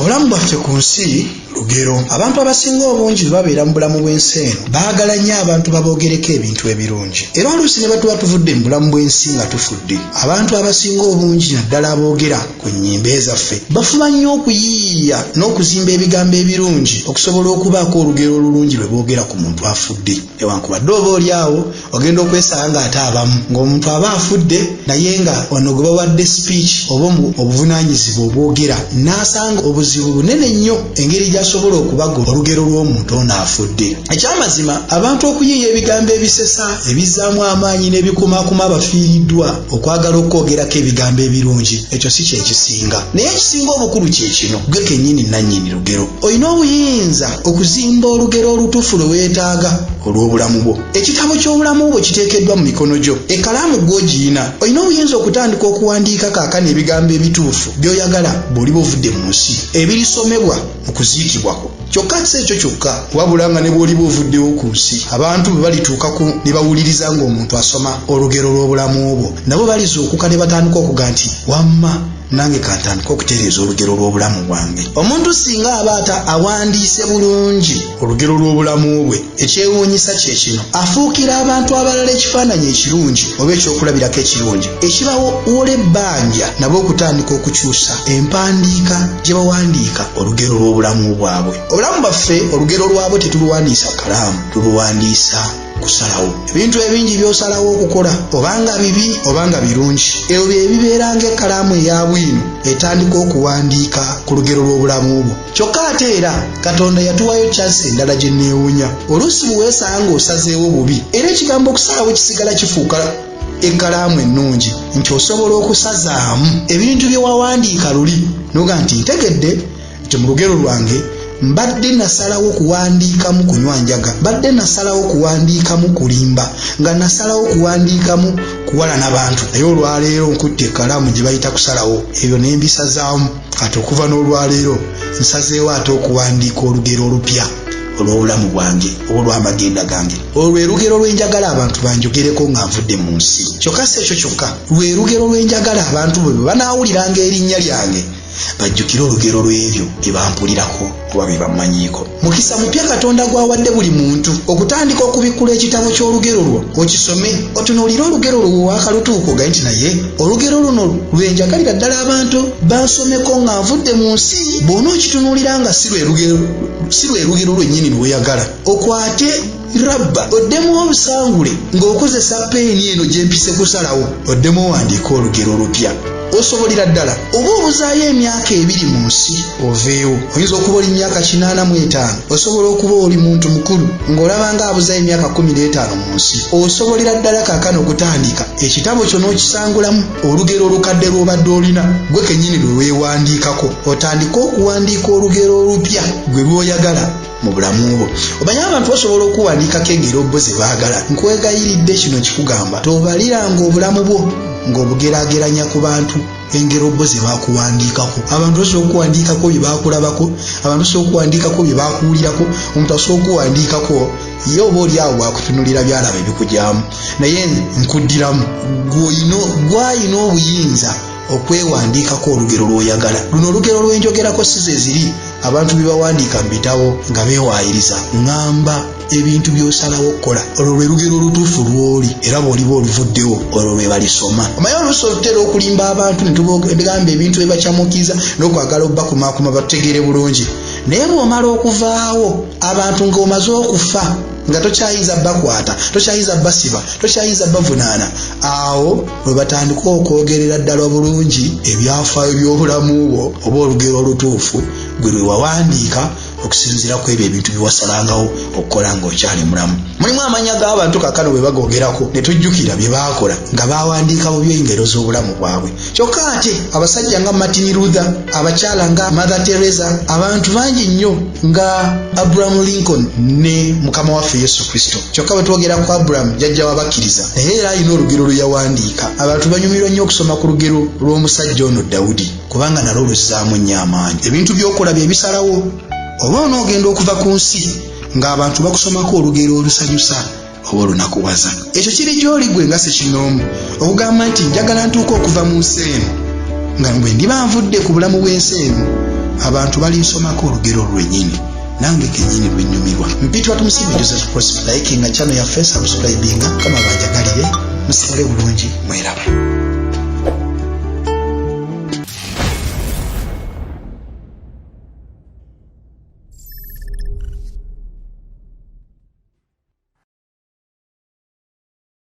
obulamu bwaffe ku nsi lugero. Abantu abasinga obungi babeera mu bulamu bw'ensi eno baagala nnyo abantu baboogereko ebintu ebirungi, era oluusi ne batuba tuvudde mu bulamu bw'ensi nga tufudde. Abantu abasinga obungi naddala aboogera ku nnyimba ezaffe bafuba nnyo okuyiiya n'okuzimba ebigambo ebirungi okusobola okubaako olugero olulungi lwe boogera ku muntu afudde. Newankubadde oba oli awo ogenda okwesanga ng'ate abamu ng'omuntu aba afudde naye nga ono gwe bawadde speech oba obuvunaanyizibwa obwogera n'asanga obuzibu bunene nnyo engeri gy'asobola okubaga olugero lw'omuntu ono afudde. Ekyamazima abantu okuyiiya ebigambo ebisesa ebizzaamu amaanyi n'ebikumaakuma abafiiriddwa okwagala okwogerako ebigambo ebirungi, ekyo si kyekisinga. Naye ekisinga obukulu kye kino, gwe kennyini nannyini lugero olina obuyinza okuzimba olugero olutuufu lwe weetaaga olw'obulamu bwo. Ekitabo ky'obulamu bwo kiteekeddwa mu mikono gyo, ekkalaamu gw'ogiyina. Olina obuyinza okutandika okuwandiika kaakano ebigambo ebituufu by'oyagala bw'oliba ovudde mu nsi, ebirisomebwa mu kuziikibwako. Kyokka si ekyo kyokka, wabula nga ne bw'oliba ovuddewo ku nsi, abantu bwe balituukako ne bawuliriza ng'omuntu asoma olugero lw'obulamu bwo, nabo balizuukuka ne batandika okuga nti wamma nange kantandika okutereeza olugero lw'obulamu bwange. Omuntu singa abaata awandiise bulungi olugero lw'obulamu bwe, ekyewuunyisa kye kino, afuukira abantu abalala ekifaananyi ekirungi oba ekyokulabirako ekirungi ekibawola ebbanja nabo okutandika okukyusa empandiika gye bawandiika olugero lw'obulamu bwabwe. Obulamu bwaffe olugero lwabwe tetuluwandiisa kalaamu, tuluwandiisa kusalawo. Ebintu ebingi by'osalawo okukola obanga bibi obanga birungi, ebyo bye bibeera ng'ekkalaamu eya bwino etandika okuwandiika ku lugero lw'obulamu bwo. Kyokka ate era Katonda yatuwayo chance endala gye neewuunya. Oluusi bwe weesanga osazeewo bubi, era ekigambo okusalawo kisigala kifuuka ekkalaamu ennungi, nti osobola okusazaamu ebintu bye wawandiika luli noga nti ntegedde nti mu lugero lwange mbadde nasalawo kuwandiikamu kunywanjaga, mbadde nasalawo kuwandiikamu kulimba, nga nasalawo kuwandiikamu kuwalana bantu, naye olwaleero nkutte ekkalaamu gye bayita kusalawo, ebyo ne mbisazaamu. Kati okuva n'olwaleero nsazeewo ate okuwandiika olugero olupya olw'obulamu bwange olw'amagenda gange. Olwo lwe lugero lwenjagala abantu banjogereko nga nvudde mu nsi. Kyokka si ekyo kyokka, lwe lugero lwenjagala abantu bwe banaawuliranga erinnya lyange bajjukire olugero lw'ebyo bye bampulirako oba bye bammanyiiko. Mukisa mupya Katonda gwawadde buli muntu okutandika okubikkula ekitabo ky'olugero lwo, okisome otunuulire olugero lwo waakalutuuka ogaye nti naye olugero luno lwenjagalira ddala abantu bansomeko nga nvudde mu nsi. Bw'ona okitunuulira nga si lwe lugero lwennyini lweyagala, okwate rabba oddemu obusangule ng'okozesa peeni eno gye mpise kusalawo, oddemu owandiika olugero olupya. Osobolera ddala oba obuzaayo emyaka 2 mu nsi oveewo. Oyinza okuba oli myaka 85, osobola okuba oli muntu mukulu ng'olaba nga abuzaayo emyaka 15 mu nsi. Osobolera ddala kaakano okutandika ekitabo kyo n'okisangulamu olugero olukadde lw'obadde olina, gwe kennyini lwe weewandiikako, otandike okuwandiika olugero olupya gwe lw'oyagala mu bulamu bwo. Omanyi abantu basobola okuwandiikako engero bo ze baagala. Nkwegayiridde kino kikugamba, tobaliranga obulamu bwo ng'obugeraageranya ku bantu engero bo ze bakuwandiikako. Abantu basobola okuwandiikako bye baakulabako, abantu basobola okuwandiikako bye baakuwulirako, omuntu asobola okuwandiikako ye oba oli awo bwakutunulira byalaba ebikujyamu. Naye nkuddiramu gw'ayina obuyinza okwewandiikako olugero lw'oyagala. Luno olugero lw'enjogerako si ze ziri abantu bye bawandiika mu bitabo nga beewaayiriza. Ngamba ebintu by'osalawo okukola, olwo lwe lugero olutuufu lw'oli, era bw'oliba oluvuddewo olwo lwe balisoma. Omanyi oluusi olutera okulimba abantu ne tubagamba ebintu bye bakyamukiza n'okwagala obbakumaakuma batutegeere bulungi, naye bw'omala okuvaawo abantu ng'omaze okufa nga tokyayinza bakwata, tokyayinza basiba, tokyayinza bavunaana, awo lwe batandika okwogerera ddala bulungi ebyafaayo by'obulamu bwo oba olugero olutuufu gwe lwe wawandiika okusinziira ku ebyo ebintu bye wasalangawo okukola ng'okyali mulamu. Mulimu amanya g'abantu kaakano bwe bagogerako ne tujjukira bye baakola nga baawandiika mu by'engero z'obulamu bwabwe. Kyokka ate abasajja nga Martin Luther, abakyala nga Mother Teresa, abantu bangi nnyo nga Abraham Lincoln ne Mukama waffe Yesu Kristo. Kyokka bwe twogera ku Abraham jjajja w'abakkiriza, naye era alina olugero lwe yawandiika. Abantu banyumirwa nnyo okusoma ku lugero lw'omusajja ono Dawudi, kubanga nalwo luzzaamu nnyo amaanyi. Ebintu by'okola bye bisalawo. Oba onoogenda okuva ku nsi ng'abantu bakusomako olugero olusanyusa oba olunakuwaza, ekyo kiri gy'oli gwe nga sekinoomu okugamba nti njagala ntuuka okuva mu nsi eno nga bwe ndiba nvudde ku bulamu bw'ensi eno abantu balinsomako olugero lwennyini nange kennyini lwennyumirwa. mpitwa tumusiime Joseph Cross, likinga channel yaffe, subscribinga, kama banjagalire, musale bulungi, mweraba.